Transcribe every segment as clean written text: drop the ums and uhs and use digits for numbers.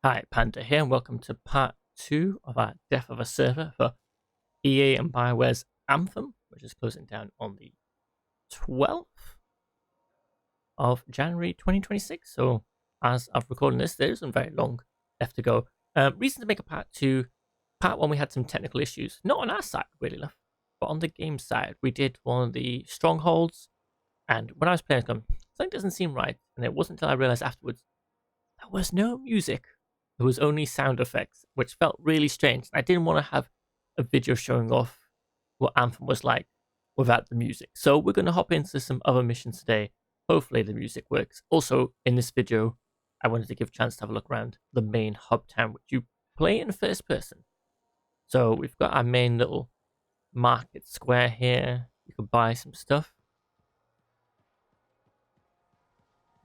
Hi, Panda here, and welcome to part 2 of our Death of a Server for EA and BioWare's Anthem, which is closing down on the 12th of January 2026. So, as of recording this, there isn't very long left to go. Reason to make a part 2. Part 1, we had some technical issues. Not on our side, really enough, but on the game side. We did one of the strongholds, and when I was playing, I was going, something doesn't seem right. And it wasn't until I realized afterwards there was no music. There was only sound effects, which felt really strange. I didn't want to have a video showing off what Anthem was like without the music. So we're going to hop into some other missions today. Hopefully the music works. Also, in this video, I wanted to give a chance to have a look around the main hub town, which you play in first person. So we've got our main little market square here. You can buy some stuff.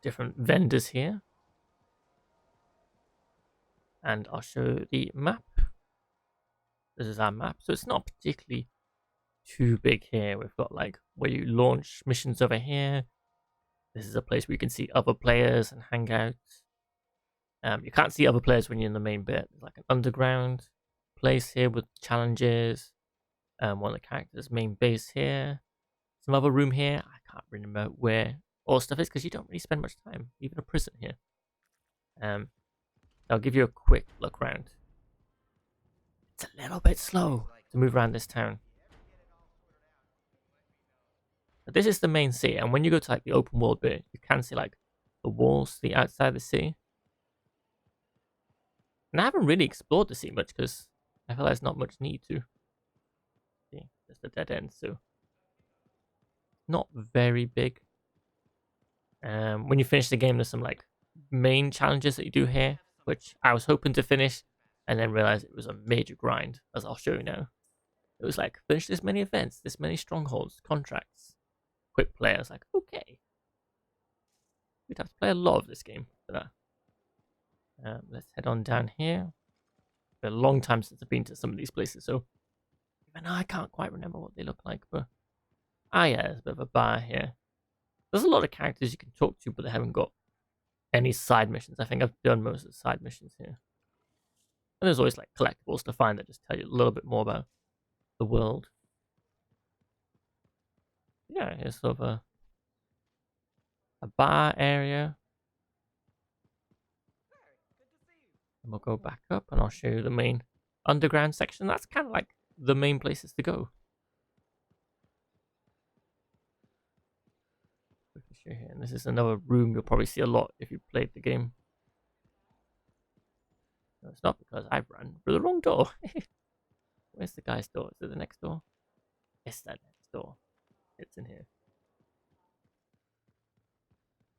Different vendors here. And I'll show the map. This is our map, so it's not particularly too big here. We've got like where you launch missions over here. This is a place where you can see other players and hang out. You can't see other players when you're in the main bit. There's like an underground place here with challenges. One of the characters' main base here. Some other room here. I can't remember where all stuff is because you don't really spend much time. Even a prison here. I'll give you a quick look around. It's a little bit slow to move around this town. But this is the main city, and when you go to like the open world bit, you can see like the walls to the outside of the city. And I haven't really explored the city much because I feel like there's not much need to. See, just a dead end, so not very big. When you finish the game, there's some like main challenges that you do here, which I was hoping to finish, and then realized it was a major grind, as I'll show you now. It was like, finish this many events, this many strongholds, contracts, quick play. I was like, okay. We'd have to play a lot of this game for that. Let's head on down here. It's been a long time since I've been to some of these places, so even I can't quite remember what they look like, but yeah, there's a bit of a bar here. There's a lot of characters you can talk to, but they haven't got any side missions. I think I've done most of the side missions here. And there's always like collectibles to find that just tell you a little bit more about the world. Yeah, here's sort of a bar area. And we'll go back up and I'll show you the main underground section. That's kind of like the main places to go. Here. And this is another room you'll probably see a lot if you played the game. No, it's not because I've run through the wrong door. Where's the guy's door? Is it the next door? It's that next door. It's in here.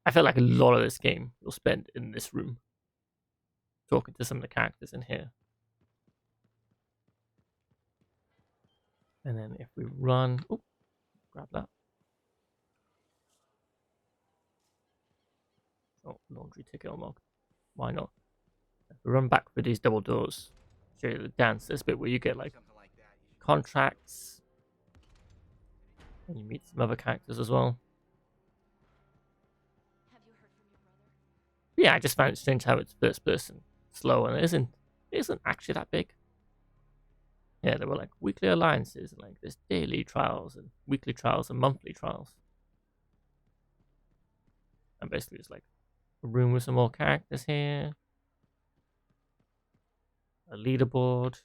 I feel like a lot of this game you'll spend in this room. Talking to some of the characters in here. And then if we run... Oh, grab that. Oh, laundry ticket unlocked. Why not? If we run back through these double doors, show you the dance. This bit where you get like contracts, and you meet some other characters as well. Have you heard from your brother? Yeah, I just found it strange how it's first person, slow, and it isn't actually that big. Yeah, there were like weekly alliances, and like there's daily trials and weekly trials and monthly trials. And basically it's like a room with some more characters here. A leaderboard.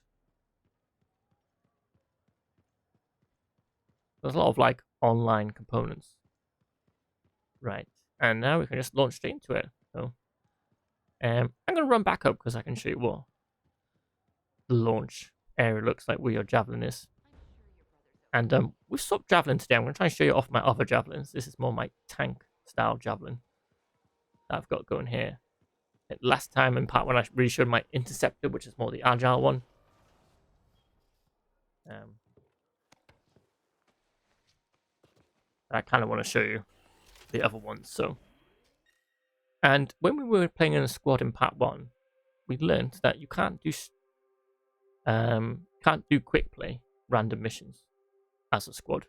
There's a lot of like online components. Right. And now we can just launch straight into it. So I'm gonna run back up because I can show you what the launch area looks like where your javelin is. And we've swapped javelin today. I'm gonna try and show you off my other javelins. This is more my tank style javelin that I've got going here. Last time in part 1 I really showed my interceptor, which is more the agile one. I kind of want to show you the other ones. So, and when we were playing in a squad in part 1, we learned that you can't do quick play random missions as a squad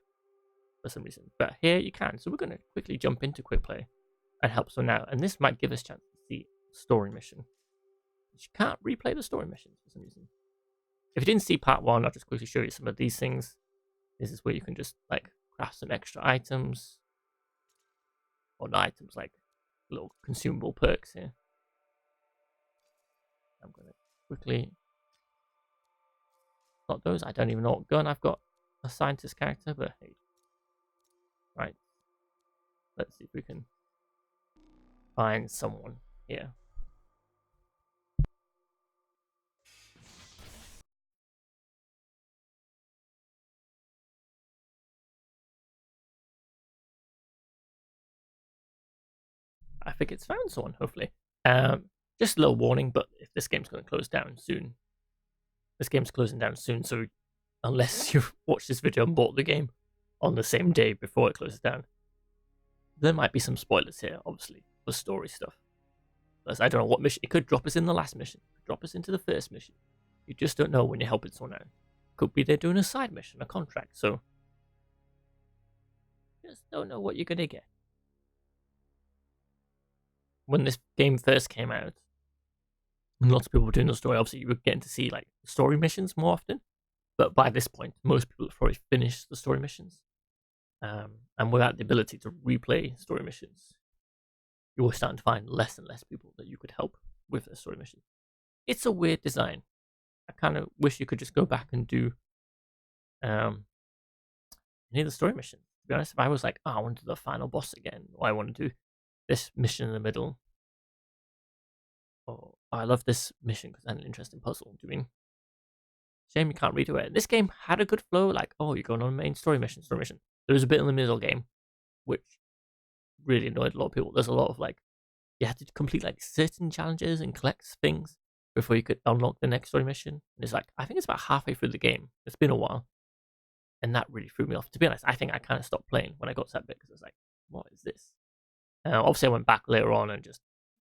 for some reason, but here you can. So we're going to quickly jump into quick play and help someone out, and this might give us a chance to see a story mission. you can't replay the story missions for some reason. If you didn't see part 1, I'll just quickly show you some of these things. This is where you can just like craft some extra items. Or not items, like little consumable perks here. I'm going to quickly got those. I don't even know what gun I've got a scientist character, but hey. Right. Let's see if we can find someone here. I think it's found someone, hopefully. Just a little warning, but if this game's going to close down soon. This game's closing down soon, so unless you've watched this video and bought the game on the same day before it closes down, there might be some spoilers here, obviously, for story stuff. Plus, I don't know what mission. It could drop us in the last mission, drop us into the first mission. You just don't know when you're helping someone out. Could be they're doing a side mission, a contract, so just don't know what you're going to get. When this game first came out, and lots of people were doing the story, obviously you were getting to see like story missions more often. But by this point, most people have probably finished the story missions. And without the ability to replay story missions, you were starting to find less and less people that you could help with the story mission. It's a weird design. I kind of wish you could just go back and do any of the story missions. To be honest, if I was like, oh, I want to do the final boss again, or I want to do this mission in the middle, or oh, I love this mission because I had an interesting puzzle doing. Shame you can't redo it. This game had a good flow, like, oh, you're going on a main story mission. There was a bit in the middle game, which really annoyed a lot of people. There's a lot of like, you had to complete like certain challenges and collect things before you could unlock the next story mission. And it's like, I think it's about halfway through the game. It's been a while. And that really threw me off. To be honest, I think I kind of stopped playing when I got to that bit because I was like, what is this? Obviously, I went back later on and just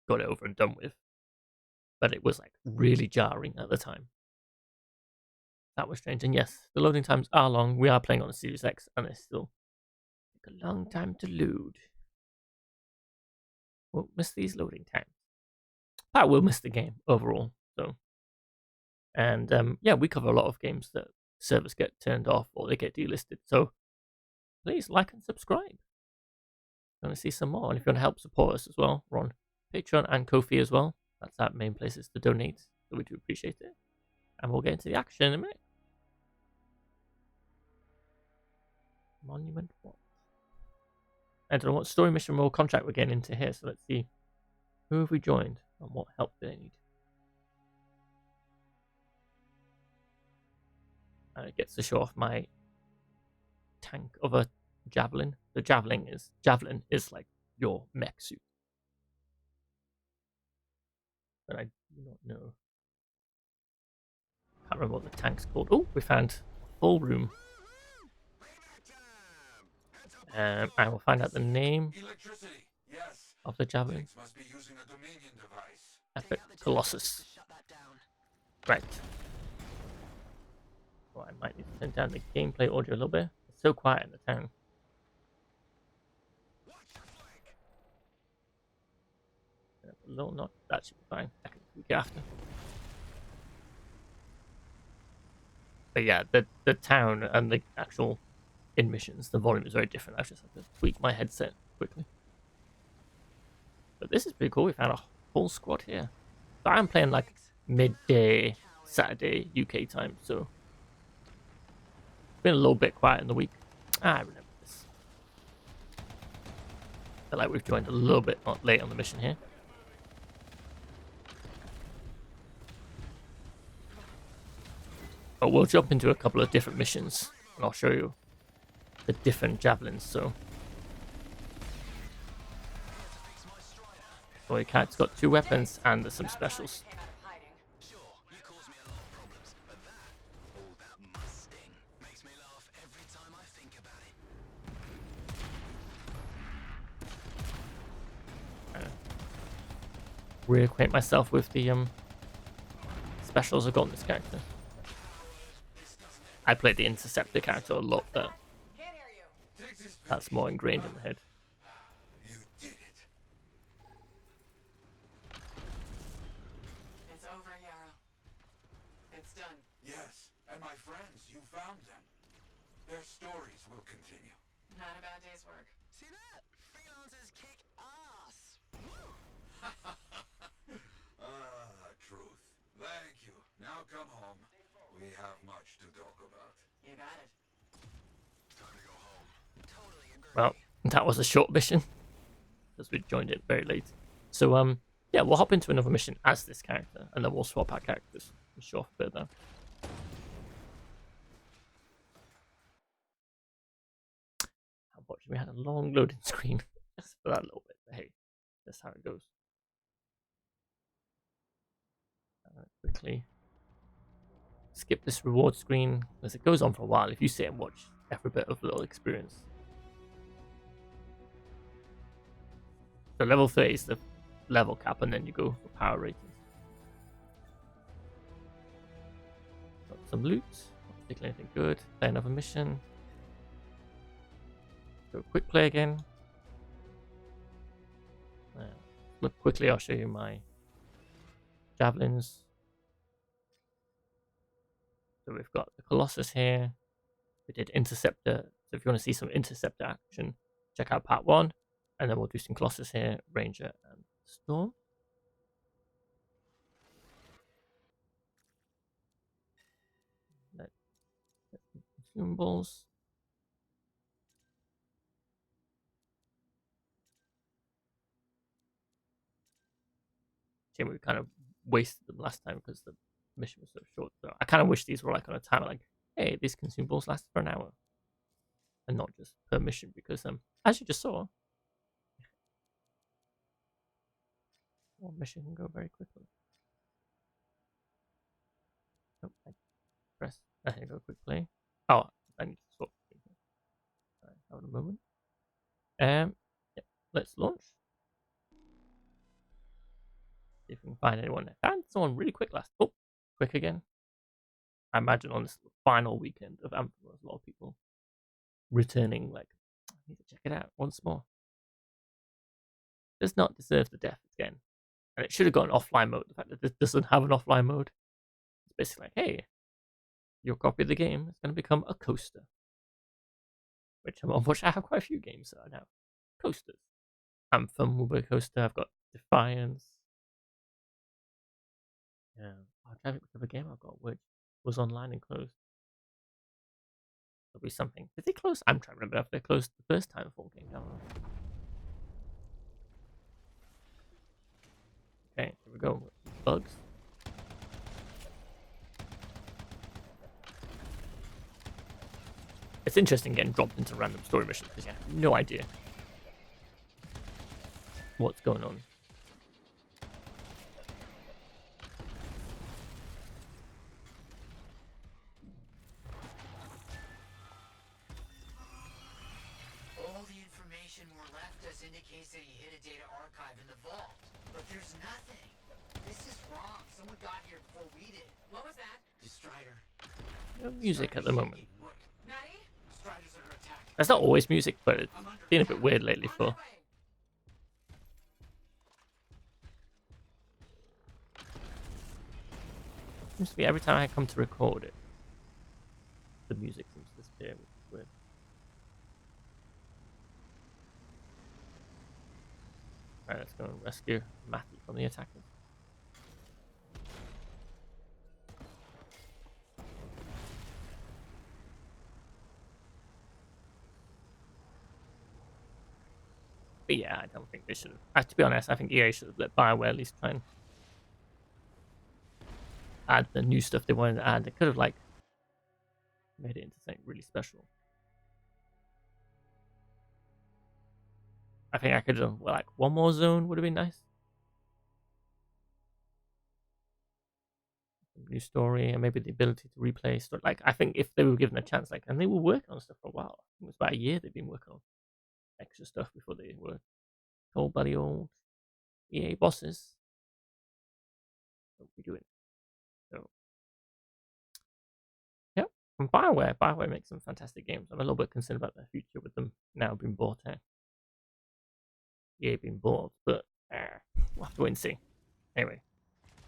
got it over and done with. But it was like really jarring at the time. That was strange. And yes, the loading times are long. We are playing on the Series X and they still take a long time to load. Won't miss these loading times. But I will miss the game overall. So, and yeah, we cover a lot of games that servers get turned off or they get delisted. So please like and subscribe. Want to see some more, and if you want to help support us as well, we're on Patreon and Ko-fi as well. That's our main places to donate, so we do appreciate it. And we'll get into the action in a minute. Monument Watch. I don't know what story mission or contract we're getting into here, so let's see who have we joined and what help do they need. And it gets to show off my tank of a javelin. The javelin is like your mech suit. But I do not know. Can't remember what the tank's called. Oh, we found a full room. I will find out the name of the javelin. Epic Colossus. Right. Well, I might need to turn down the gameplay audio a little bit. It's so quiet in the town. A little not. That should be fine. I can tweak it after. But yeah, the town and the actual in missions, the volume is very different. I've just had to tweak my headset quickly. But this is pretty cool. We found a whole squad here. So I'm playing like midday Saturday UK time, so it's been a little bit quiet in the week. I remember this. I feel like we've joined a little bit late on the mission here. But we'll jump into a couple of different missions and I'll show you the different javelins. So Boy Cat's got 2 weapons and there's some specials. Reacquaint myself with the specials I've got in this character. I played the Interceptor character a lot, but that's more ingrained in the head. friends. You found them. Their stories will continue. Not a bad day's work. See that? Freelancers kick ass. Truth. Thank you. Now come home. We have much to talk about. You got it. Time to go home. Totally agree. Well, that was a short mission because we joined it very late. So yeah, we'll hop into another mission as this character, and then we'll swap our characters. I'm sure for a bit though. Unfortunately, we had a long loading screen just for that little bit. But hey, that's how it goes. Quickly skip this reward screen as it goes on for a while. If you sit and watch every bit of the little experience. So level 30 is the level cap, and then you go for power ratings. Got some loot, not particularly anything good. Play another mission. Go quick play again. Look quickly, I'll show you my javelins. So we've got the Colossus here. We did Interceptor. So if you want to see some Interceptor action, check out part 1. And then we'll do some Colossus here, Ranger and Storm. Let's get some consumables. Shame we kind of wasted them last time because the mission was so short. So I kind of wish these were like on a timer, like, hey, these consumables last for an hour, and not just per mission. Because as you just saw, one mission can go very quickly. Oh, I press. I can go quick play. Oh, I need to swap. Sorry, hold a moment. Yeah, let's launch. See if we can find anyone. I found someone really quick last. Oh, quick again. I imagine on this final weekend of Anthem, there's a lot of people returning. Like, I need to check it out once more. Does not deserve the death again, and it should have got an offline mode. The fact that this doesn't have an offline mode, it's basically like, hey, your copy of the game is going to become a coaster. Which unfortunately I have quite a few games that are now coasters. Anthem will be a coaster. I've got Defiance. Yeah, I'm trying to think of a game I've got which was online and closed. There'll be something. Did they close? I'm trying to remember if they closed the first time Fall came down. Okay, here we go. Bugs. It's interesting getting dropped into random story missions because you have no idea what's going on. All the information we're left us indicates that he hid a data archive in the vault. But there's nothing. This is wrong. Someone got here before we did. What was that? Strider. No music at the moment. Look, Maddie? Strider's under attack. That's not always music, but it's been a bit weird lately On for. my way. Seems to be every time I come to record it, the music seems to disappear, which is weird. Alright, let's go and rescue Matthew from the attackers. But yeah, I don't think they should have. To be honest, I think EA should have let BioWare at least try and add the new stuff they wanted to add. They could have like made it into something really special. I think I could have done well, like one more zone would have been nice. New story and maybe the ability to replay stuff. Like I think if they were given a chance, like, and they were working on stuff for a while. It was about a year they've been working on extra stuff before they were told by the old EA bosses what we're doing. So yeah, and BioWare makes some fantastic games. I'm a little bit concerned about their future with them now being bought out. EA being bought, but we'll have to wait and see. Anyway,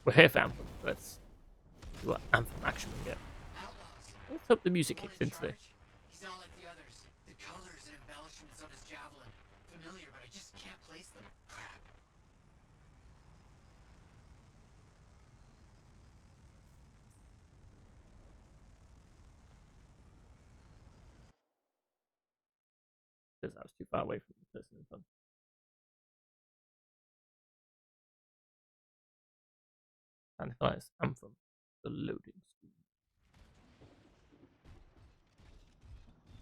we're here for Anthem. Let's see what Anthem action we get. Outlaws. Let's hope the music kicks in today. He's not like the others. The colors and embellishments on his javelin. Familiar, but I just can't place them. Crap. Because I was too far away from the person in front. And if it's Anthem, the loading screen.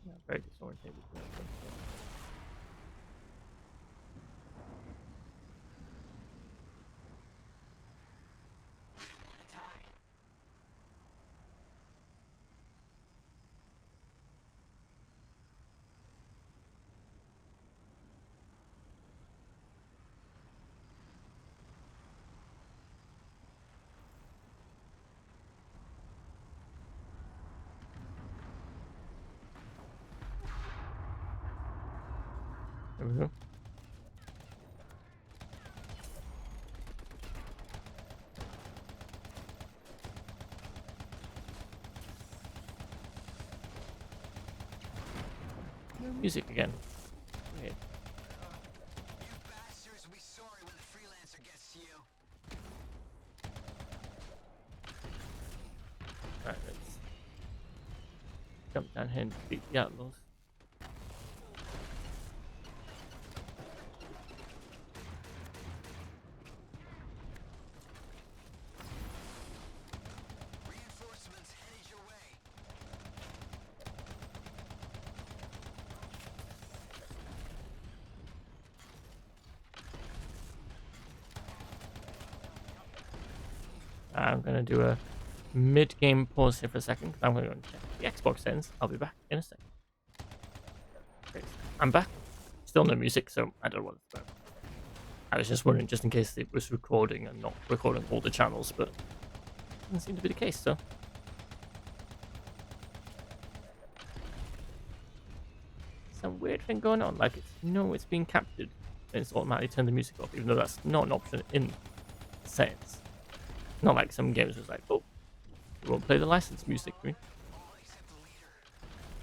Yeah, very disorientated. There we go. No music again. Weird. You bastards will be sorry when the freelancer gets to you. Right, let's jump down here and beat the outlaws. Reinforcements headed your way. I'm gonna do a mid-game pause here for a second. I'm gonna go and check the Xbox settings. I'll be back in a second. Okay, I'm back. Still no music, so I don't know what it's about. I was just wondering, just in case it was recording and not recording all the channels, but doesn't seem to be the case, so. Some weird thing going on, like it's being captured and it's automatically turned the music off, even though that's not an option in settings. Not like some games was like, oh, we won't play the licensed music. All except the leader.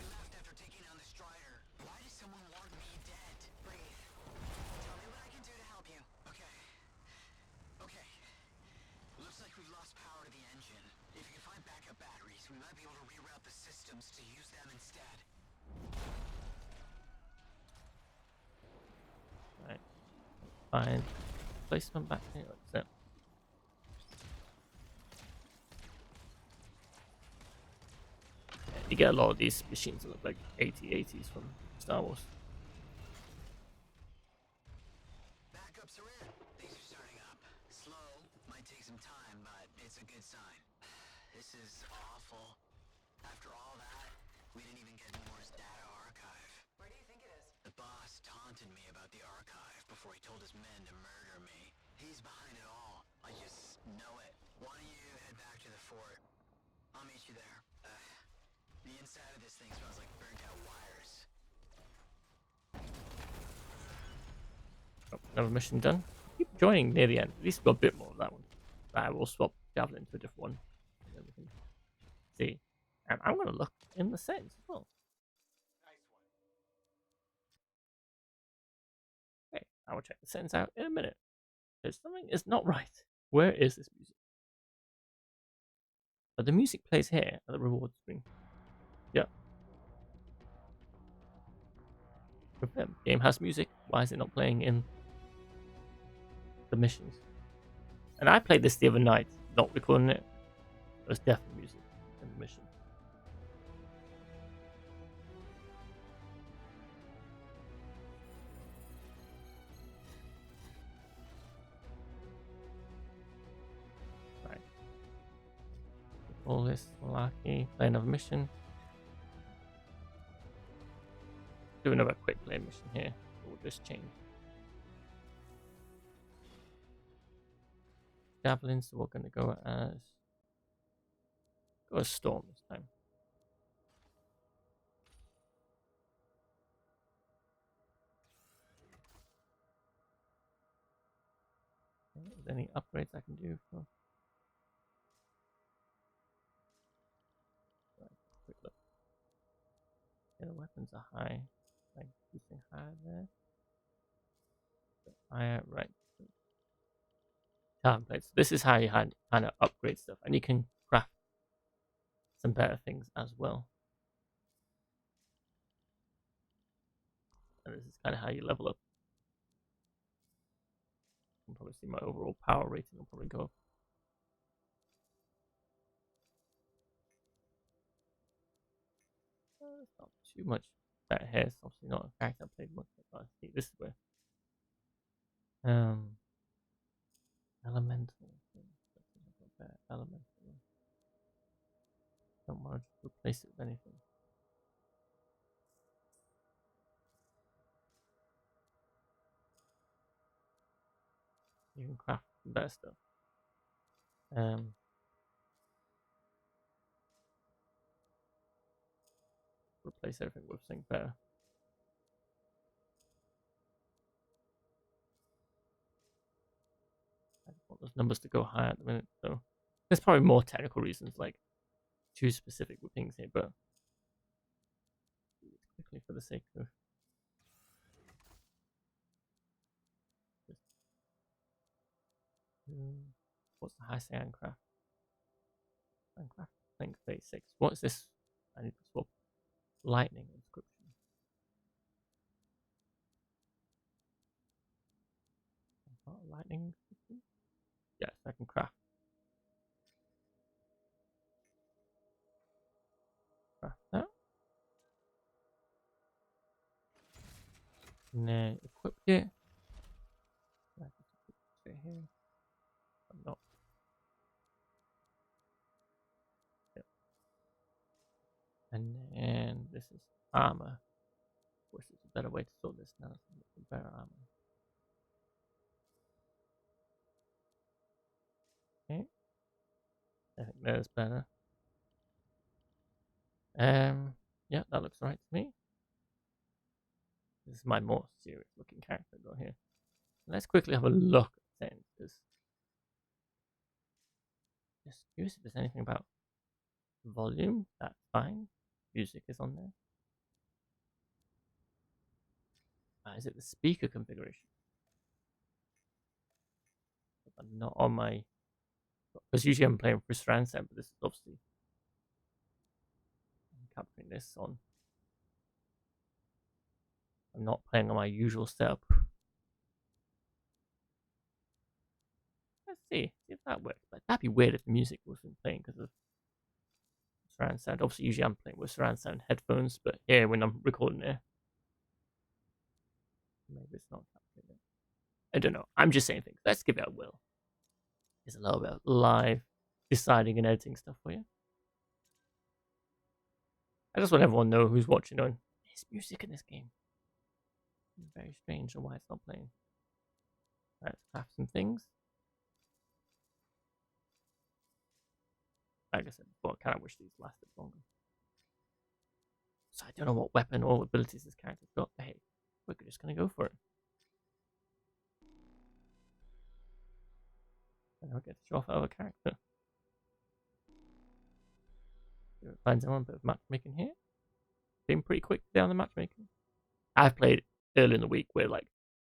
We left after taking down the Strider. Why does someone want me dead? Breathe. Tell me what I can do to help you. Okay. Okay. Looks like we've lost power to the engine. If you can find backup batteries, we might be able to reroute the systems to use them instead. Right. Fine. Placement back here, like that. You get a lot of these machines that look like 8080s from Star Wars. Backups are in. Things are starting up. Slow, might take some time, but it's a good sign. This is awful. After all that, we didn't even get Moore's data archive. Where do you think it is? The boss taunted me about the archive before he told his men to murder me. He's behind it all. I just know it. Why don't you head back to the fort? I'll meet you there. The inside of this thing smells like burnt out wires. Oh, another mission done. Keep joining near the end. At least we've got a bit more of that one. I will swap Javelin to a different one. And then we can see. And I'm going to look in the settings as well. Okay, I will check the settings out in a minute. Because something is not right. Where is this music? But the music plays here at the reward screen. Yeah. Game has music. Why is it not playing in the missions? And I played this the other night, not recording it. There's definitely music in the mission. Right. All this malarkey. Play another mission. Do another quick play mission here. We'll just change. Javelin, so we're going to go as Storm this time. Okay, is there any upgrades I can do for? Right, quick look. weapons are high. Like using higher there. Higher, right. Talent plates. This is how you kind of upgrade stuff, and you can craft some better things as well. And this is kind of how you level up. You can probably see my overall power rating will probably go up. It's not too much better here. It's obviously not a character I played much. But I see this is where elemental. Elemental. Don't want to just replace it with anything. You can craft some better stuff. Replace everything with something better. I just want those numbers to go higher at the minute, so there's probably more technical reasons, like too specific with things here, but quickly for the sake of what's the highest handcraft? Handcraft link 36. What is this? I need to swap lightning inscription. Lightning inscription? Yes, I can craft. Craft that. And then equipped it. I can put it straight here. I'm not. Yep. And then this is armor. Of course, there's a better way to sort this now. Some better armor. Okay. I think there's better. Yeah, that looks right to me. This is my more serious looking character though here. Let's quickly have a look at things, because just curious if there's anything about volume. That's fine. Music is on there. Is it the speaker configuration? I'm not on my, because usually I'm playing for surround sound, but this is obviously I'm capturing this on. I'm not playing on my usual setup. Let's see if that works. But that'd be weird if the music wasn't playing because of surround sound. Obviously, usually I'm playing with surround sound headphones, but yeah, when I'm recording it, maybe it's not capturing it. I don't know. I'm just saying things. Let's give it a whirl. There's a little bit of live deciding and editing stuff for you. I just want everyone to know who's watching on. There's music in this game. It's very strange on why it's not playing. Let's craft some things. Like I said before, I kind of wish these lasted longer. So I don't know what weapon or abilities this character's got, but hey, we're just gonna go for it. And I'll get to show off our character. Find someone, a bit of matchmaking here. Been pretty quick down the matchmaking. I've played early in the week where like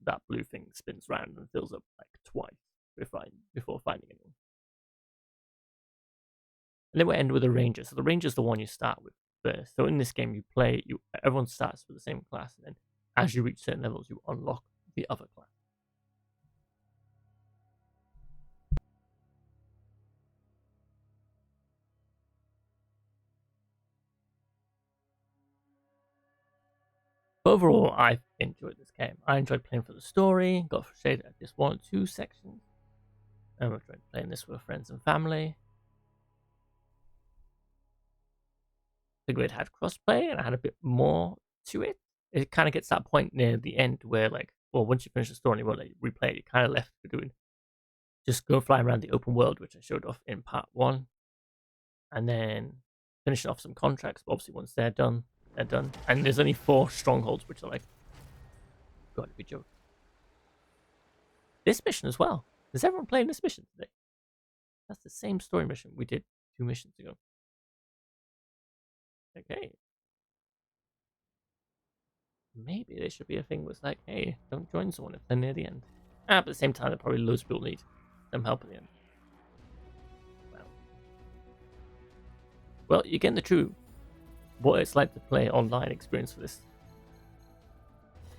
that blue thing spins round and fills up like twice before finding anyone. And then we end with a ranger. So the ranger is the one you start with first. So in this game, everyone starts with the same class, and then as you reach certain levels, you unlock the other class. Overall, I've enjoyed this game. I enjoyed playing for the story, got frustrated at just 1 or 2 sections. And I've enjoyed playing this with friends and family. The grid had crossplay, and I had a bit more to it. It kind of gets that point near the end where, like, well, once you finish the story and you want to replay it, you're kind of left for doing just go flying around the open world, which I showed off in part 1, and then finishing off some contracts. But obviously, once they're done, they're done. And there's only 4 strongholds, which are like, got to be joking. This mission as well. Is everyone playing this mission today? That's the same story mission we did 2 missions ago. Okay. maybe there should be a thing that's like, hey, don't join someone if they're near the end. But at the same time, there probably loads of people need some help at the end. Well, you're getting the true what it's like to play online experience for this.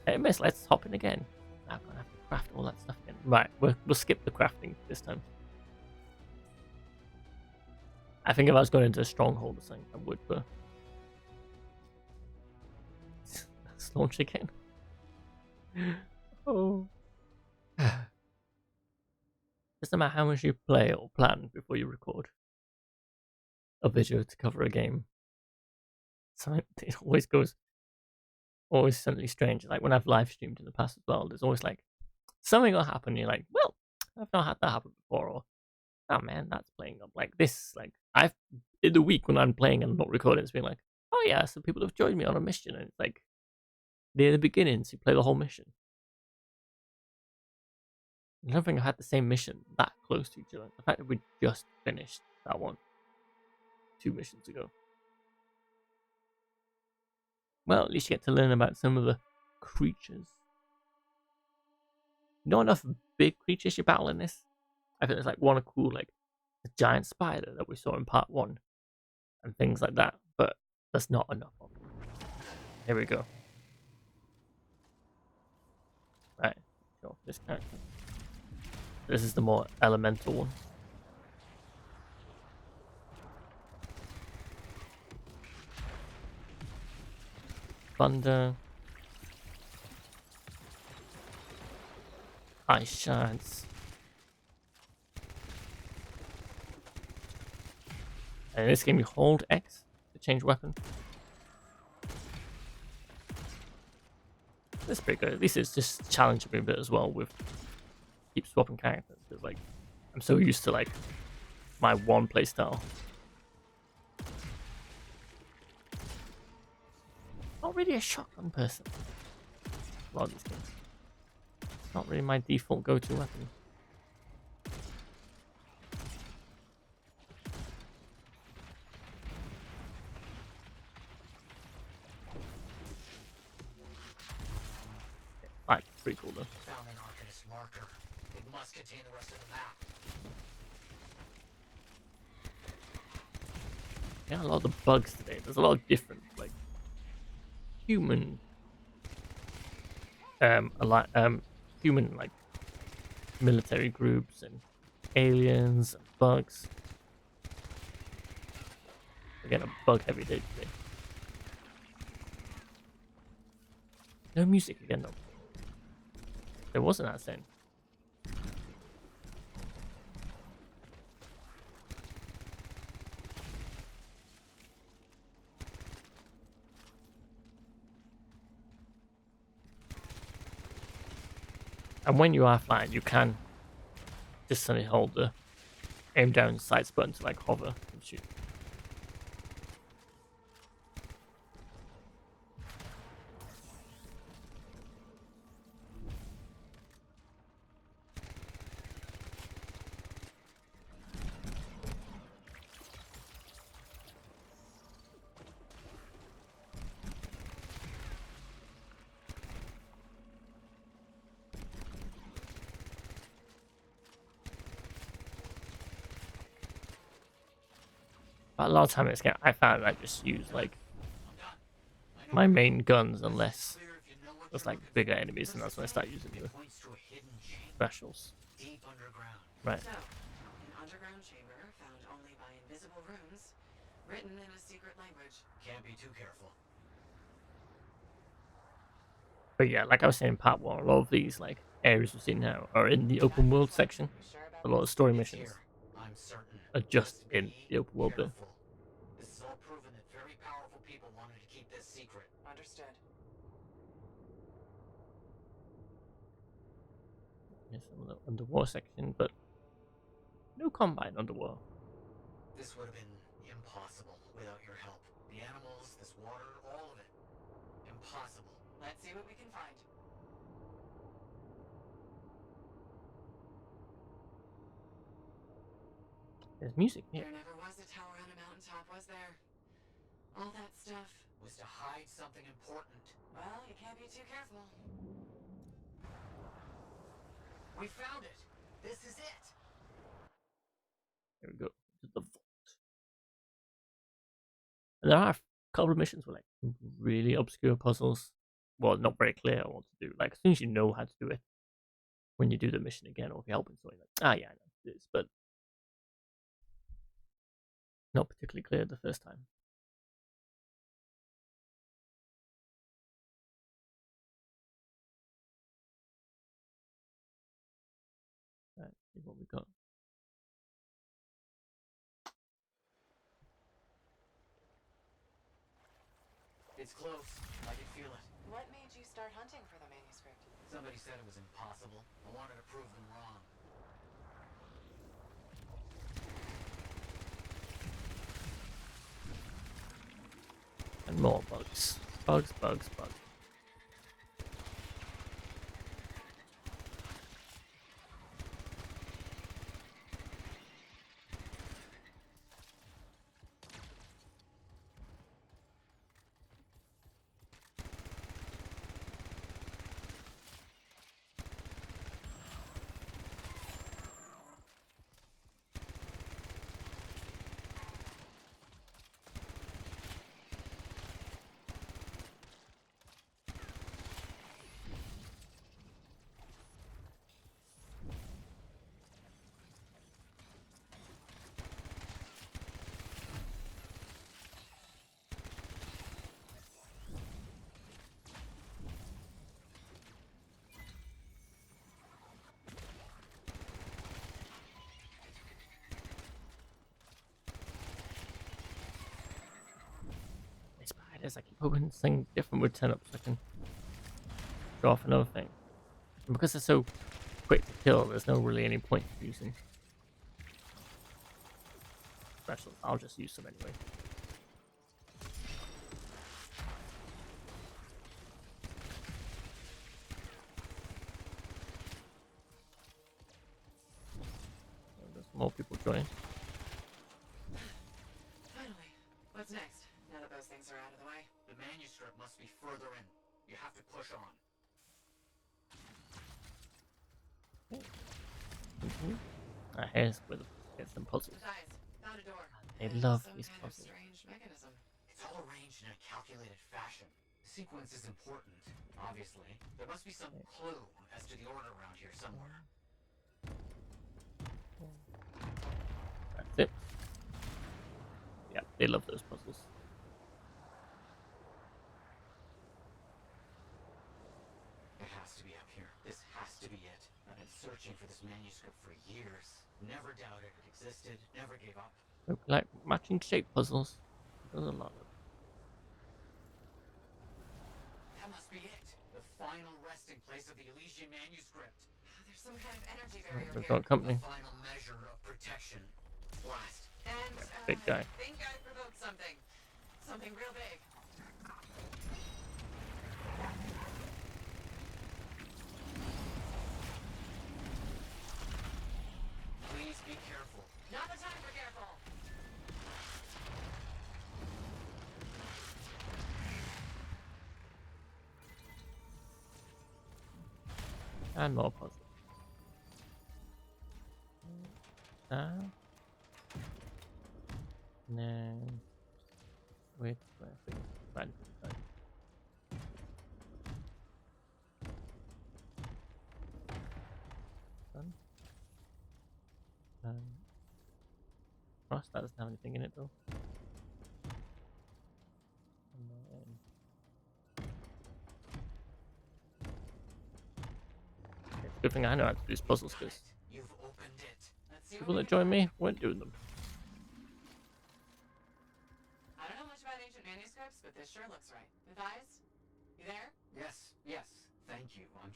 Hey, miss, let's hop in again. I'm gonna have to craft all that stuff again. Right, we'll skip the crafting this time. I think if I was going into a stronghold or something, I would, but let's launch again. Oh. Doesn't matter how much you play or plan before you record a video to cover a game. So it always goes suddenly strange. Like when I've live streamed in the past as well, there's always like something will happen. You're like, well, I've not had that happen before, or oh man, that's playing up like this. Like I've in the week when I'm playing and not recording, it's been like, oh yeah, some people have joined me on a mission, and it's like near the beginning, so you play the whole mission. I don't think I've had the same mission that close to each other. The fact that we just finished that one 2 missions ago. Well, at least you get to learn about some of the creatures. Not enough big creatures you battle in this. I think there's like one cool, like a giant spider that we saw in part 1 and things like that, but that's not enough of them. Here we go. Right, show off this character. This is the more elemental one. Thunder. Ice shards. And in this game you hold X to change weapon. That's pretty good. At least it's just challenging me a bit as well with keep swapping characters, because like I'm so used to like my one playstyle. Not really a shotgun person. A lot of these games. It's not really my default go-to weapon. Like, pretty cool though. Found an Arcanist marker. It must contain the rest of the map. Yeah, a lot of the bugs today. There's a lot of different like human human like military groups and aliens and bugs. Again, a bug heavy day today. No music again though. There wasn't that scene. And when you are flying, you can just suddenly hold the aim down sights button to like hover and shoot. But a lot of time it's I found I just use like my main guns unless there's like bigger enemies, and that's when I start using the specials. Deep underground. Right. So, an underground chamber found only by invisible runes, written in a secret language. Can't be too careful. But yeah, like I was saying in part 1, a lot of these like areas we've seen now are in the open world section. You sure about A lot of story It's missions here. I'm certain. are just Just in be the open world bit. careful. This is all proven that very powerful people wanted to keep this secret. Understood. Yes, the underwater section, but no combine underwater. This would have been impossible without your help. The animals, this water, all of it. Impossible. Let's see what we can find. There's music here. There never was a tower on a mountaintop, was there? All that stuff was to hide something important. Well, you can't be too careful. We found it! This is it! Here we go. To the vault. And there are a couple of missions with like really obscure puzzles. Well, not very clear what to do. Like as soon as you know how to do it, when you do the mission again, or if you're helping someone, like, yeah, I know this, but not particularly clear the first time. Right, see what we got. It's close. I can feel it. What made you start hunting for the manuscript? Somebody said it was impossible. I wanted to prove them wrong. And more bugs. Bugs, bugs, bugs. Spiders, I keep hoping something different would turn up so I can draw off another thing. And because they're so quick to kill, there's no really any point of using specials. I'll just use them anyway. There's more people joining. Finally. What's next? Now that those things are out of the way. The manuscript must be further in. You have to push on. Here's where get some puzzles. Guys, found a door. They And love some these kind of puzzles. strange mechanism. It's all arranged in a calculated fashion. The sequence is important, obviously. There must be some clue as to the order around here somewhere. That's it. Yeah, they love those puzzles. It has to be up here. This has to be it. I've been searching for this manuscript for years. Never doubted it existed. Never gave up. Like matching shape puzzles. There's a lot of. That must be it. The final resting place of the Elysian manuscript. There's some kind of energy barrier We've here. got company. The final measure of protection. Blast. And Big guy. I think I provoked something. Something real big. Please be careful. Not the time for careful. And more puzzles. And then wait, right. Done. Cross, that doesn't have anything in it though. And then it's a good thing I know how to do these puzzles because You've opened it. Let's see people what we that can join find. me weren't doing them. I don't know much about ancient manuscripts, but this sure looks right. Matthias, you there? Yes. Thank you. I'm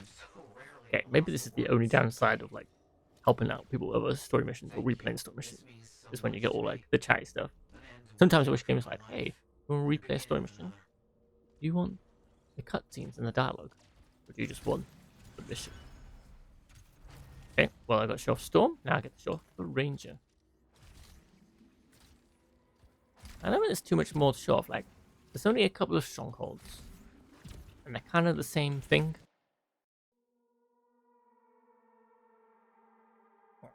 so rarely. Okay, maybe this is the only downside of like helping out people with other story missions or replaying story missions. Is when you get all like the chatty stuff. Sometimes I wish games like, hey, you want to replay a story mission? Do you want the cutscenes and the dialogue? Or do you just want the mission? Okay, well I got to show off Storm, now I get to show off the Ranger. I don't think there's too much more to show off. Like, there's only a couple of strongholds, and they're kind of the same thing.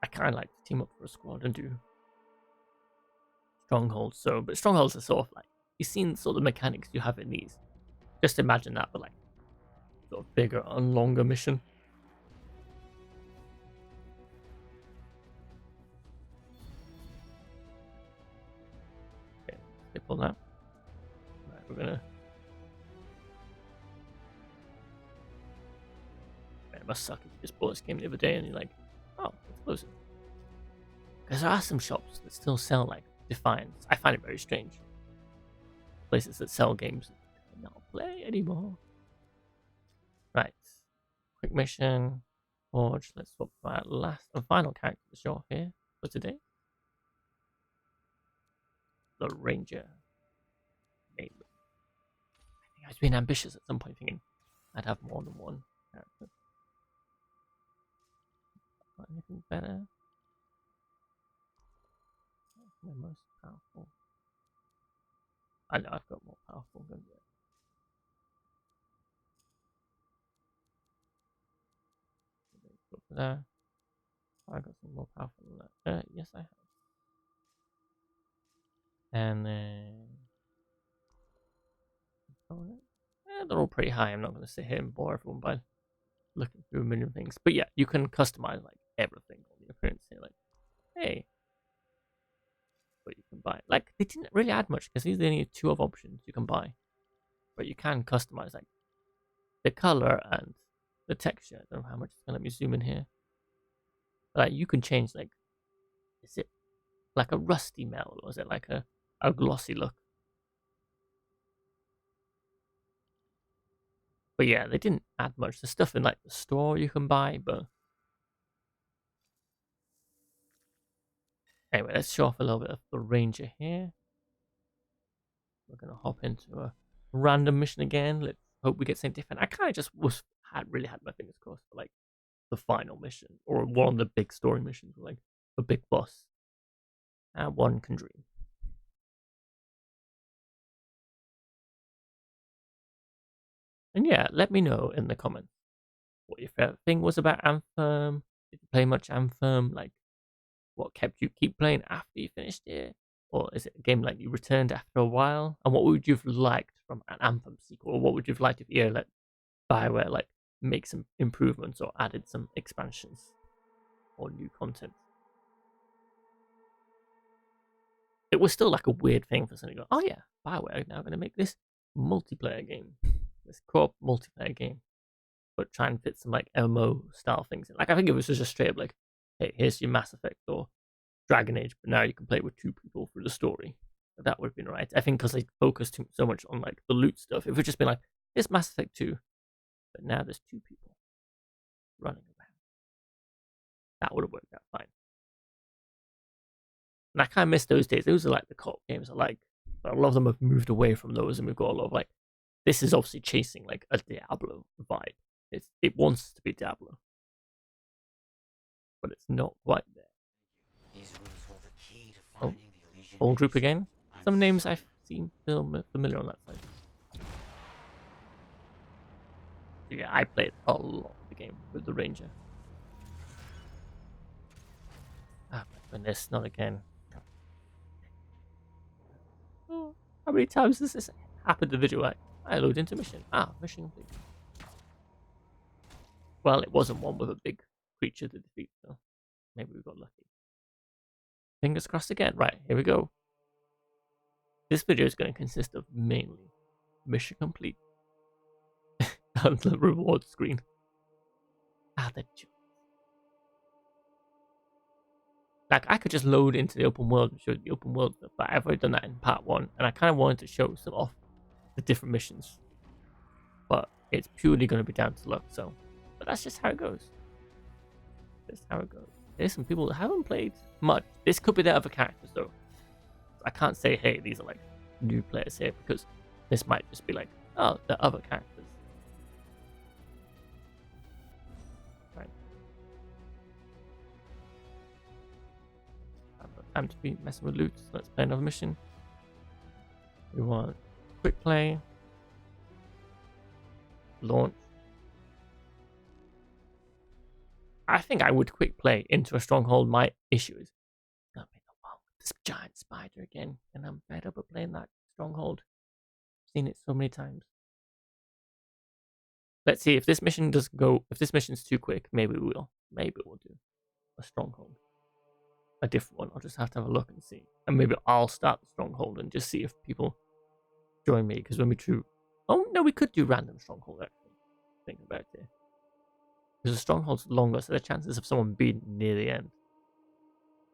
I kind of like to team up for a squad and do strongholds. So, but strongholds are sort of like, you've seen sort of the mechanics you have in these. Just imagine that, but like sort of bigger and longer mission. Okay, skip all that. Right, we're gonna. Man, it must suck if you just bought this game the other day and you're like, oh, let's close it. Because there are some shops that still sell like Defiance. I find it very strange. Places that sell games that I cannot play anymore. Right. Quick mission. Forge. Let's swap my last and final character to show off here for today. The Ranger. Name. I think I was being ambitious at some point, thinking I'd have more than one character. Got anything better? My most powerful. I know I've got more powerful than that. Go for that. I got some more powerful than that. Yes, I have. And then they're all pretty high. I'm not going to sit here and bore everyone by looking through a million things. But yeah, you can customize like everything on the appearance here. Like, hey, what you can buy. Like, they didn't really add much because these are the only two of options you can buy. But you can customize like the color and the texture. I don't know how much it's going to let me zoom in here. But, like, you can change like, is it like a rusty metal or is it like a glossy look? But yeah, they didn't add much. There's stuff in like the store you can buy, but anyway, let's show off a little bit of the Ranger here. We're gonna hop into a random mission again. Let's hope we get something different. I kind of just really had my fingers crossed for like the final mission or one of the big story missions, like a big boss. One can dream. And yeah, let me know in the comments what your favorite thing was about Anthem. Did you play much Anthem? Like, what kept you keep playing after you finished it? Or is it a game like you returned after a while? And what would you have liked from an Anthem sequel? Or what would you have liked if you let BioWare like make some improvements or added some expansions or new content? It was still like a weird thing for somebody to go, oh yeah, BioWare are now going to make this multiplayer game, this co-op multiplayer game, but try and fit some like MMO style things in. Like, I think it was just straight up like, hey, here's your Mass Effect or Dragon Age, but now you can play with two people through the story. But that would have been right. I think because they focused so much on like the loot stuff, it would just been like, here's Mass Effect 2, but now there's two people running around. That would have worked out fine. And I kind of miss those days. Those are like the co-op games I like. But a lot of them have moved away from those, and we've got a lot of like, this is obviously chasing like a Diablo vibe. It wants to be Diablo, but it's not quite there. These rooms hold the key to Oh, finding the Elysian full group nation. again. Some names I've seen familiar on that side. So yeah, I played a lot of the game with the Ranger. Ah, my goodness, not again. Oh, how many times has this happened to the video? I load into mission. Mission complete. Well, it wasn't one with a big creature to defeat, so maybe we got lucky. Fingers crossed again. Right, here we go. This video is going to consist of mainly mission complete and the reward screen. The like, I could just load into the open world and show the open world stuff, but I've already done that in part 1, and I kind of wanted to show some off the different missions. But it's purely going to be down to luck, so. But that's just how it goes. That's how it goes. There's some people that haven't played much. This could be their other characters, though. I can't say, hey, these are like new players here, because this might just be like, oh, the other characters. Right. I've got time to be messing with loot, so let's play another mission. We want quick play, launch. I think I would quick play into a stronghold. My issue is not being a while with this giant spider again, and I'm fed up of playing that stronghold. I've seen it so many times. Let's see if this mission does go. If this mission's too quick, maybe we will. Maybe we'll do a stronghold, a different one. I'll just have to have a look and see, and maybe I'll start the stronghold and just see if people join me. Because when we do, oh no, we could do random stronghold actually. Think about it. Because the stronghold's longer, so the chances of someone being near the end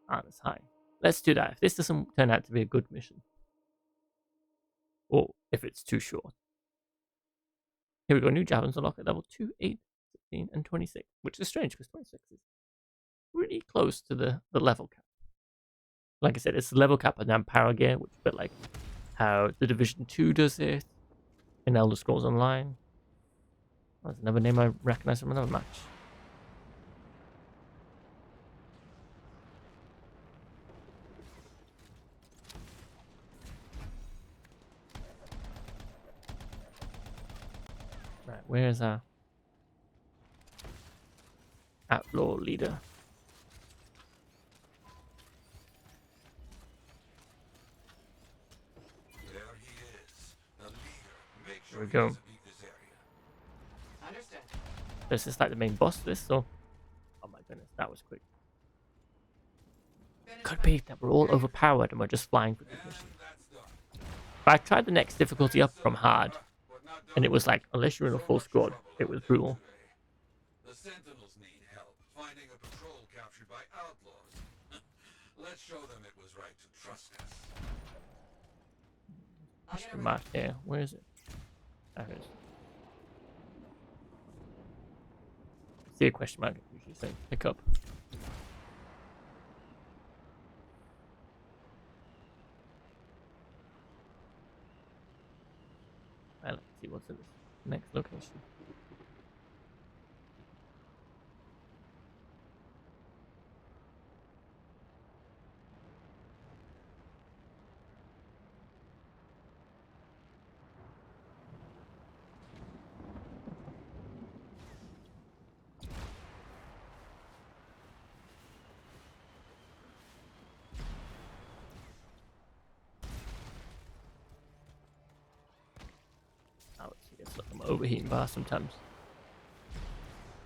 aren't as high. Let's do that. If this doesn't turn out to be a good mission, or if it's too short. Here we go, new javelins unlock at level 2, 8, 16, and 26, which is strange because 26 is really close to the level cap. Like I said, it's the level cap and then power gear, which is a bit like how the Division 2 does it in Elder Scrolls Online. That's another name I recognize from another match. Right, where's our outlaw leader? There he is. The leader. Make Here sure we he go. doesn't leave this area. Understood. This is like the main boss of this, so... Oh my goodness, that was quick. Finish Could my- be that we're all overpowered and we're just flying for the And mission. that's done. But I tried the next difficulty up from hard, But not done and it was yet. like, unless you're in a So full much squad, trouble it out was there brutal. today. The Sentinels need help finding a patrol captured by outlaws. Let's show them it was right to trust us. I'll get Question over mark here. Where is it? There it is. See a question mark, it usually say pick up. Well, let's see what's in this next location. Oh, let's see, it's like I'm overheating bar sometimes.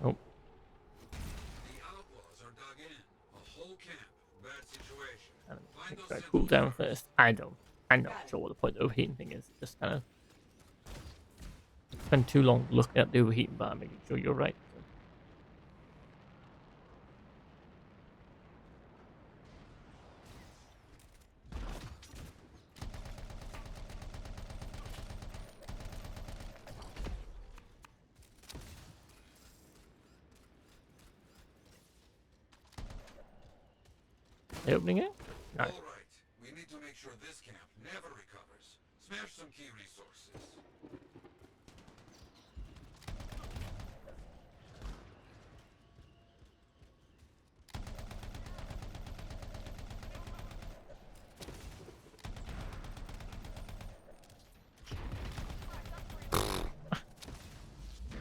Oh, The outlaws are dug in. A whole camp. Bad situation. and Find take those that Sentinels cooldown first. I'm not sure what the point of the overheating thing is. Just kind of spend too long looking at the overheating bar, making sure you're right. Are they opening it? No. All right. We need to make sure this camp never recovers. Smash some key resources.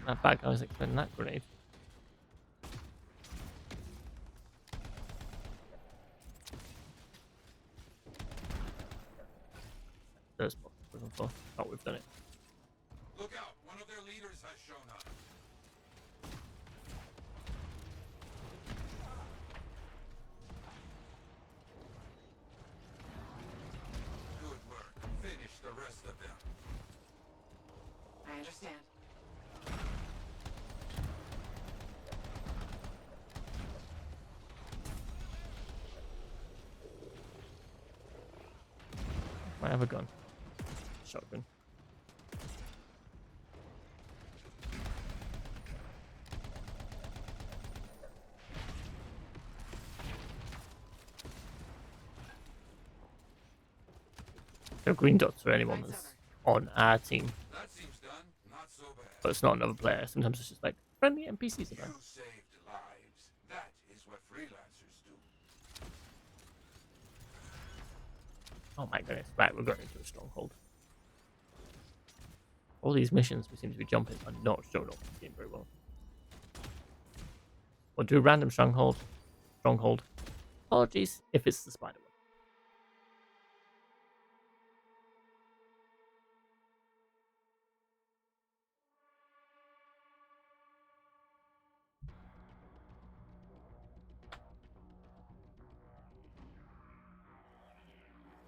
Not bad, I was expecting that grenade. There's more. Oh, we've done it. Look out! One of their leaders has shown up. Good work. Finish the rest of them. I understand. I have a gun. Shotgun. So green dots for anyone that's on our team, That seems done. Not so bad. but it's not another player. Sometimes it's just like friendly NPCs You around. saved lives. That is what freelancers do. Oh my goodness! Right, we're going into a stronghold. All these missions we seem to be jumping are not showing up in the game very well. We'll do a random stronghold. Apologies if it's the spider one.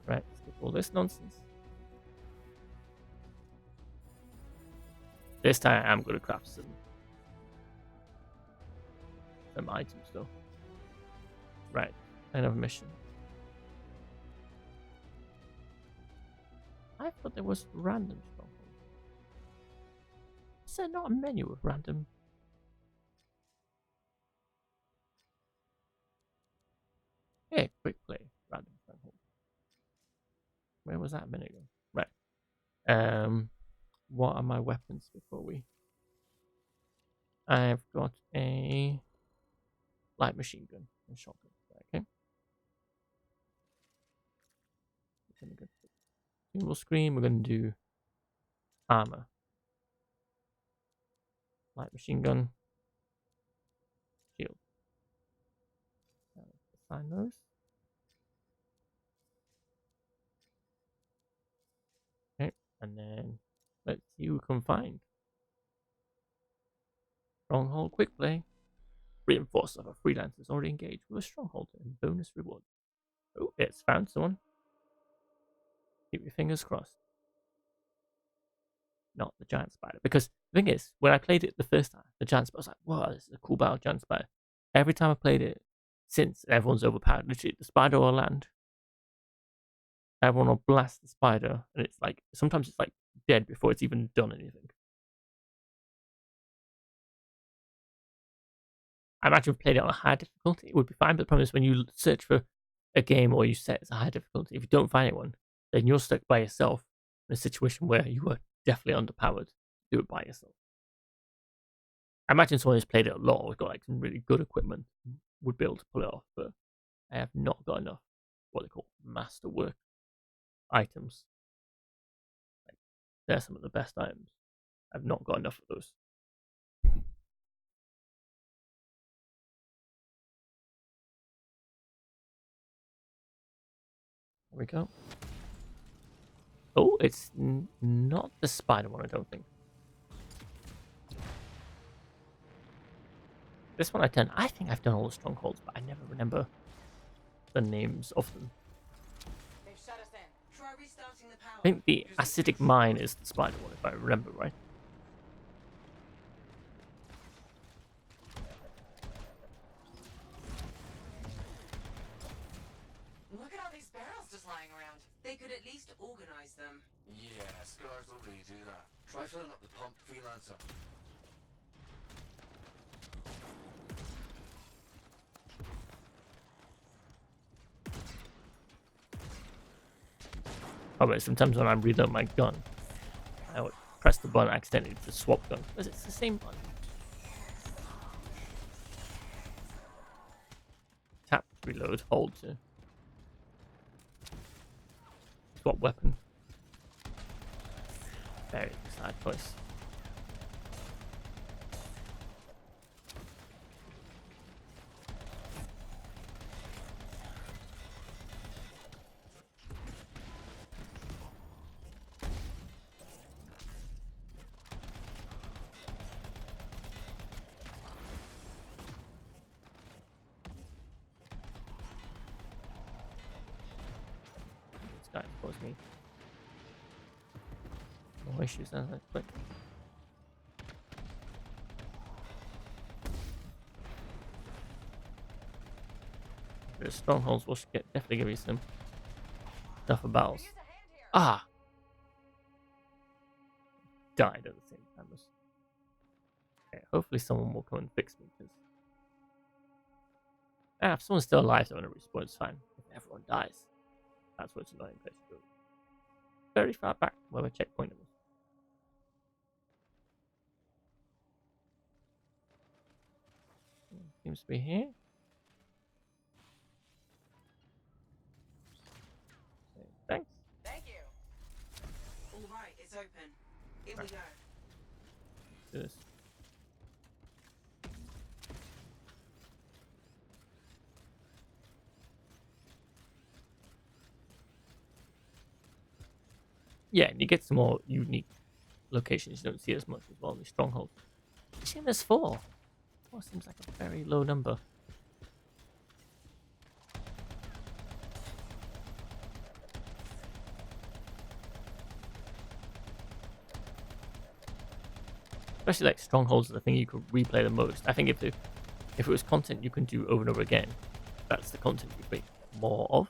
Right, skip all this nonsense. This time I'm going to craft some items though. Right, another mission. I thought there was random stronghold. Is there not a menu of random? Yeah, quick play, random stronghold. Where was that a minute ago? Right. What are my weapons before we? I've got a light machine gun and shotgun. Okay. We're gonna go single screen. We're gonna do armor, light machine gun, shield. Assign those. Okay, and then let's see who we can find. Stronghold quick play. Reinforced of a freelancers already engaged with a stronghold and bonus reward. Oh, it's found someone. Keep your fingers crossed. Not the giant spider. Because the thing is, when I played it the first time, the giant spider, I was like, wow, this is a cool battle, giant spider. Every time I played it since, everyone's overpowered. Literally, the spider will land. Everyone will blast the spider, and it's like, sometimes it's like dead before it's even done anything. I imagine if you played it on a high difficulty, it would be fine, but the problem is when you search for a game or you set it as a high difficulty, if you don't find anyone, then you're stuck by yourself in a situation where you are definitely underpowered to do it by yourself. I imagine someone who's played it a lot or got like some really good equipment would be able to pull it off, but I have not got enough what they call masterwork items. Like, they're some of the best items. I've not got enough of those. There we go. Oh, it's not the spider one, I don't think. This one I think I've done all the strongholds, but I never remember the names of them. They've shut us in. Try restarting the power. I think the acidic mine is the spider one, if I remember right. Look at all these barrels just lying around. They could at least organize them. Yeah, scars don't really do that. Try filling up the pump, freelancer. Oh, but sometimes when I reload my gun, I would press the button accidentally to swap gun. Because it's the same button. Tap, reload, hold to swap weapon. Very sad choice. This guy caused me more issues than I expected. The strongholds will definitely give you some tougher battles. Ah! Died at the same time. Okay, hopefully someone will come and fix me, because if someone's still alive, they're going to respawn, it's fine. If everyone dies, that's what's annoying place to go. Very far back where my checkpoint was. Seems to be here. Thanks. Thank you. All right, it's open. In Right. we go. Do this. Yeah, and you get some more unique locations you don't see as much as well in the strongholds. Shame there's 4. 4 seems like a very low number. Especially like strongholds are the thing you could replay the most. I think if it was content you can do over and over again, that's the content you make more of.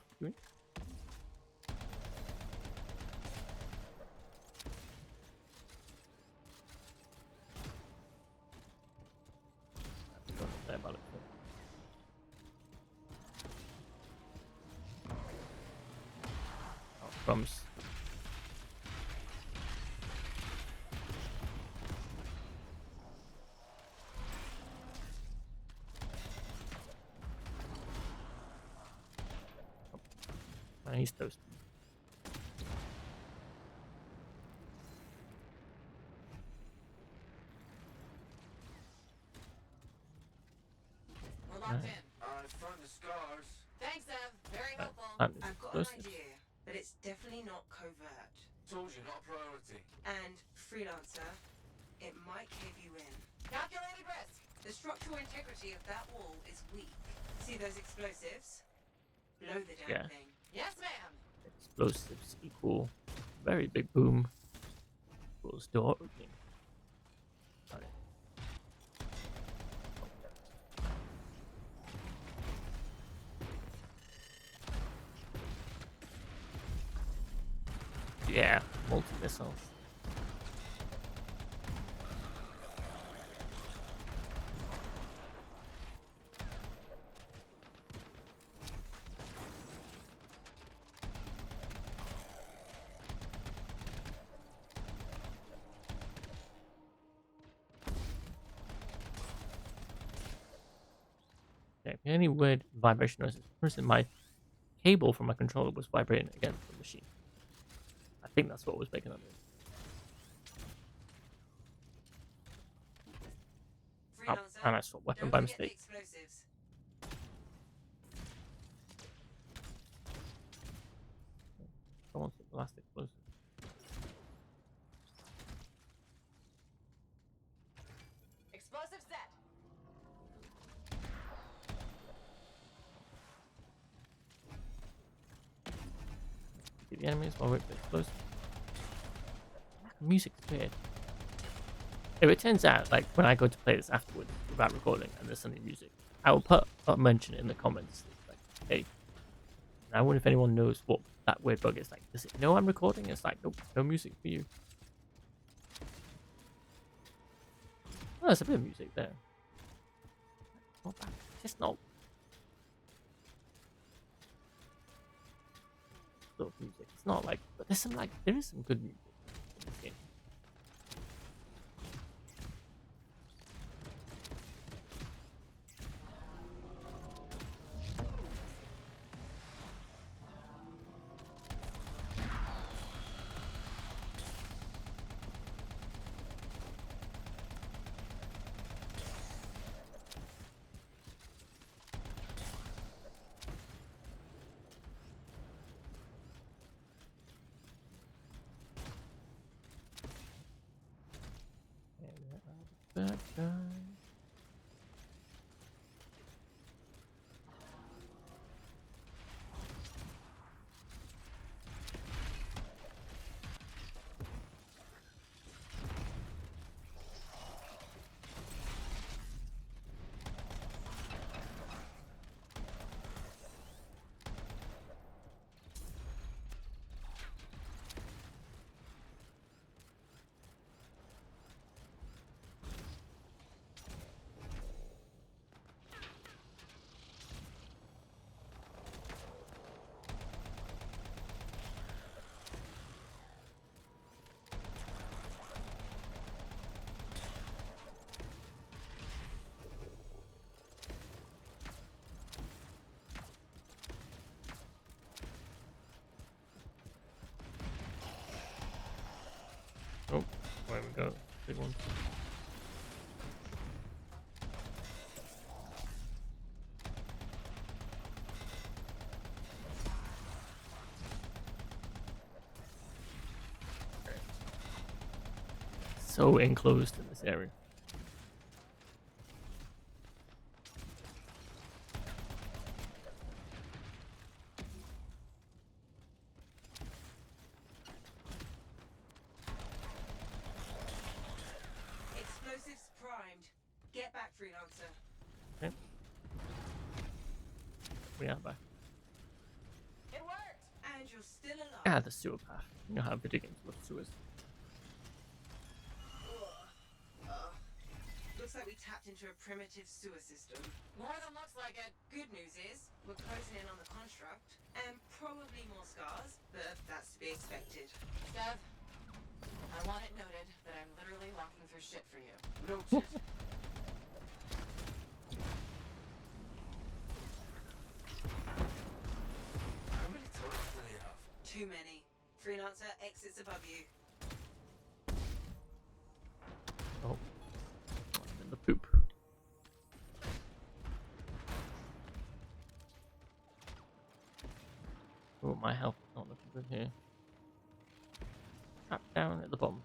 Oh, crumbs. Man, he's toasted. We're locked in. I found the scars. Thanks, Ev. Very helpful. Plant is I've got an explosive. idea, but it's definitely not covert. Told you, not a priority. And, freelancer, it might cave you in. Calculated risk. The structural integrity of that wall is weak. See those explosives? Blow the damn Yeah. thing. Yes, ma'am. Explosives equal very big boom equals door opening. Got it. Yeah, multi-missiles. Okay, any weird vibration noises? For instance, my cable from my controller was vibrating against the machine. I think that's what was making that noise. Oh, Freelancer, and I swapped weapon don't by forget the mistake. explosives. Someone took the last explosive. Explosive set. Get the enemies while we wait for the explosive. Music's weird. If it turns out, like, when I go to play this afterwards without recording and there's any music, I will put a mention in the comments. Like, hey, I wonder if anyone knows what that weird bug is. Like, does it know I'm recording? It's like, nope, no music for you. Oh, there's a bit of music there. Not bad. Just not. Sort of music. It's not like, but there's some, like, there is some good music in this game. Bad guy. Where we go? Big one. So enclosed in this area. Explosives primed. Get back, freelancer. Okay. We are back. It worked! And you're still alive. Ah, the sewer path. You know how video games love sewers. Looks like we tapped into a primitive sewer system. More than looks like it. Good news is, we're closing in on the construct, and probably more scars, but that's to be expected. Dev, I want it noted that I'm literally walking through shit for you. Noted. How many turrets do they have? Too many. Freelancer exits above you. Oh. I'm in the poop. Oh, my health is not looking good here. Tap down at the bottom.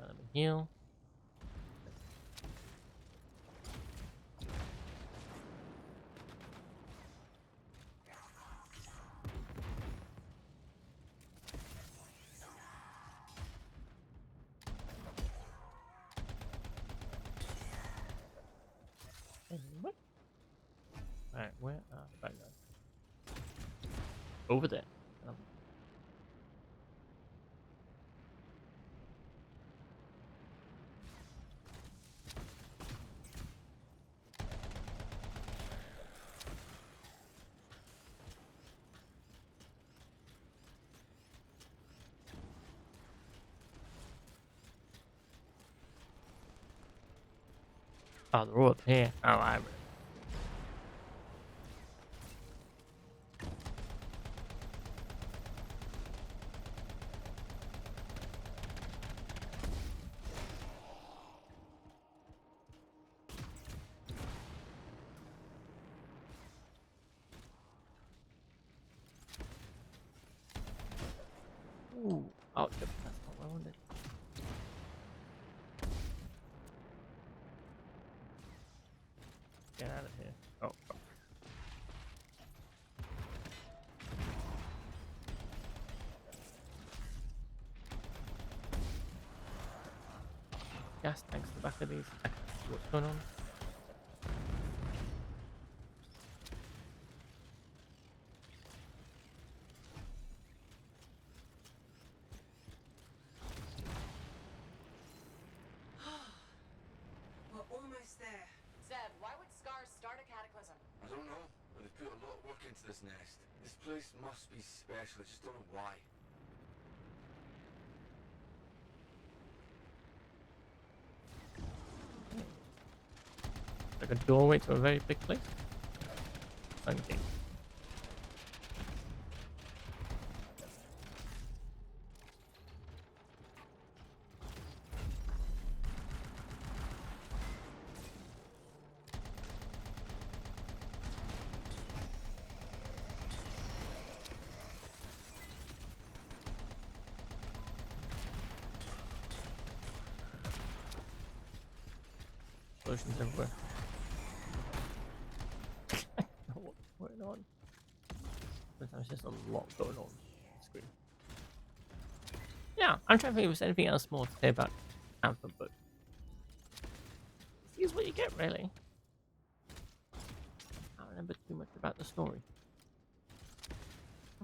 Let me heal. What? Alright, where are the bad guys? Over there. Oh, they're all up here. Oh, I'm. Ooh, oh, yep, that's not what I wanted. Get out of here. Oh, fuck. Gas tanks at the back of these. I can see what's going on. We're almost there. Zed, why would scars start a cataclysm? I don't know, but they've put a lot of work into this nest. This place must be special, I just don't know why. Like a doorway to a very big place. Something. Explosions everywhere. I don't know what's going on. Sometimes there's just a lot going on the screen. Yeah, I'm trying to think if there's anything else more to say about Anthem, but here's what you get, really. I don't remember too much about the story.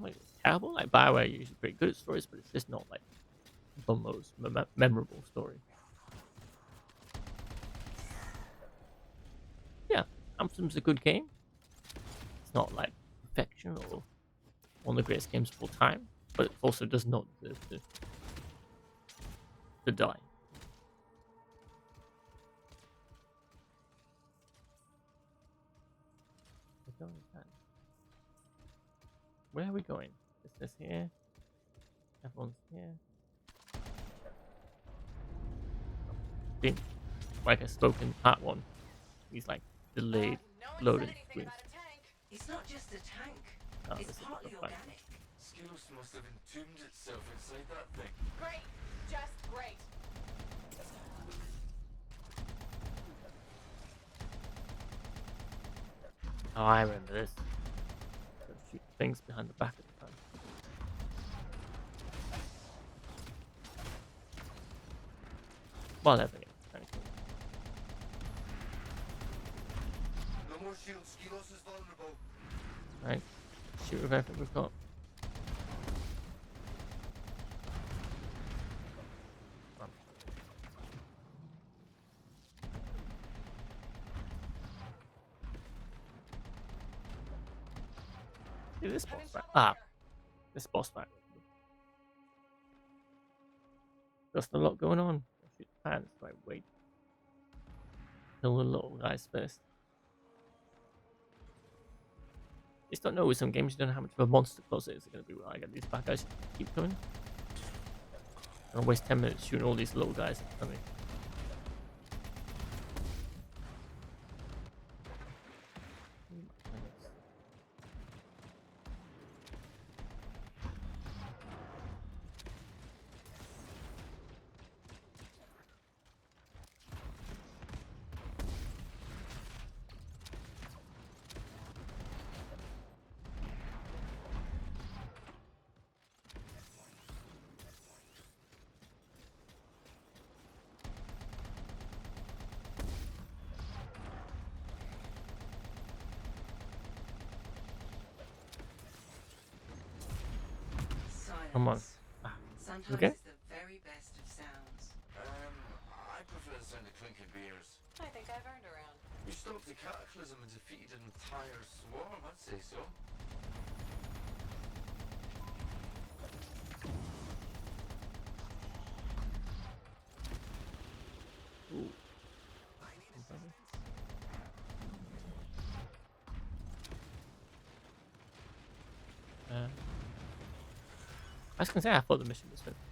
Like, it's terrible. Like, BioWare are usually pretty good at stories, but it's just not like the most memorable story. Yeah, Anthem's a good game. It's not like perfection or one of the greatest games of all time, but it also does not deserve to die. Where are we going? Is this here? Everyone's here. being, like I spoke in part 1, these like delayed No one said loading anything screens. about a tank. It's not just a tank. Oh, It's this is partly the fun. organic. Skilos must have entombed itself inside that thing. Great. Just great. Oh, I remember this. Don't shoot things behind the back of the time. Well, everything. No more shields. Skilos is vulnerable. Right. Shoot with everything we've got. See this boss fight. This boss fight. Just a lot going on. Shoot the pants. Right, wait. Kill the little guys first. Just don't know with some games you don't know how much of a monster closet is it going to be. Well, I got these bad guys keep coming. I'm gonna waste 10 minutes shooting all these little guys at me. Come on. Sometimes Okay. it's the very best of sounds. I prefer the sound of clinking beers. I think I've earned a round. We stopped the cataclysm and defeated an entire swarm, I'd say so. Ooh. I was gonna say I thought the mission was finished.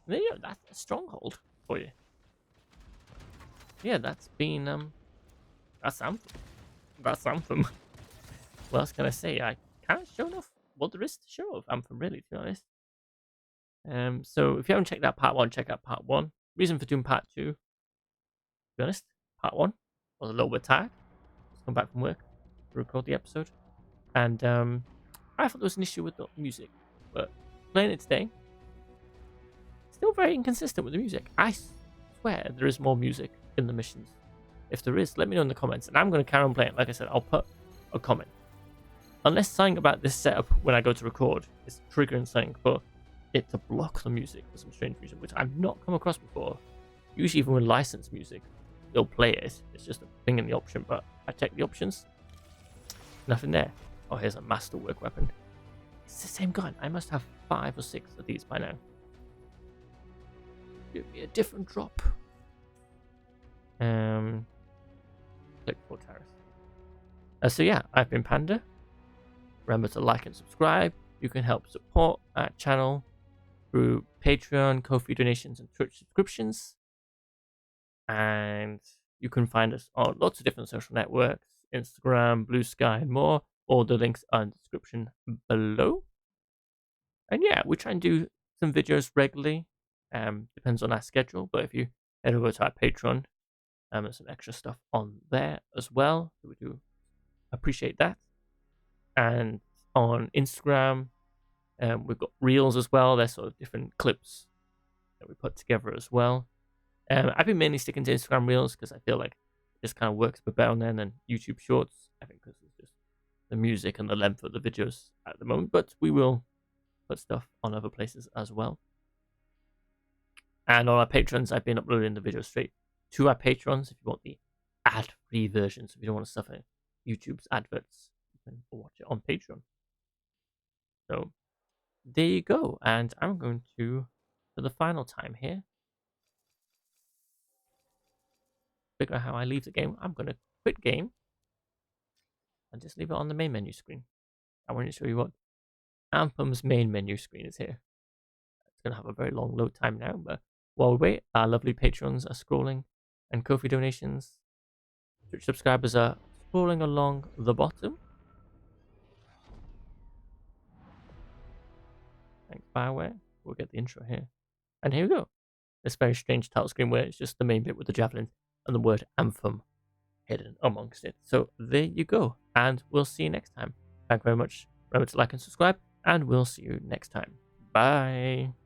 Yeah, that's a stronghold for you. Yeah, that's been that's Anthem. That's Anthem. What else can I say? I can't show enough what there is to show of Anthem, really, to be honest. So if you haven't checked out part 1, check out part 1. Reason for doing part 2, to be honest, part 1 was a little bit tired. Just come back from work to record the episode. And I thought there was an issue with the music. But playing it today, still very inconsistent with the music. I swear there is more music in the missions. If there is, let me know in the comments. And I'm going to carry on playing. Like I said, I'll put a comment. Unless something about this setup when I go to record is triggering something for it to block the music for some strange reason, which I've not come across before. Usually even with licensed music, they'll play it. It's just a thing in the option, but I check the options. Nothing there. Oh, here's a masterwork weapon. It's the same gun. I must have 5 or 6 of these by now. Give me a different drop. Click for terrace. So yeah, I've been Panda. Remember to like and subscribe. You can help support our channel through Patreon, Ko-fi donations, and Twitch subscriptions. And you can find us on lots of different social networks, Instagram, Blue Sky, and more. All the links are in the description below. And yeah, we try and do some videos regularly. Depends on our schedule, but if you head over to our Patreon, there's some extra stuff on there as well. So we do appreciate that. And on Instagram, we've got reels as well. They're sort of different clips that we put together as well. I've been mainly sticking to Instagram reels because I feel like it just kind of works a bit better on there than YouTube shorts. I think because it's just the music and the length of the videos at the moment. But we will put stuff on other places as well. And on our Patrons, I've been uploading the videos straight to our Patrons if you want the ad-free version. So if you don't want to suffer YouTube's adverts, you can watch it on Patreon. So there you go. And I'm going to, for the final time here, figure out how I leave the game. I'm going to quit game and just leave it on the main menu screen. I want to show you what Anthem's main menu screen is here. It's going to have a very long load time now, but while we wait, our lovely patrons are scrolling, and Ko-fi donations, Twitch subscribers are scrolling along the bottom. Thanks, Bioware. We'll get the intro here. And here we go. This very strange title screen where it's just the main bit with the javelin and the word Anthem hidden amongst it. So there you go. And we'll see you next time. Thank you very much. Remember to like and subscribe. And we'll see you next time. Bye.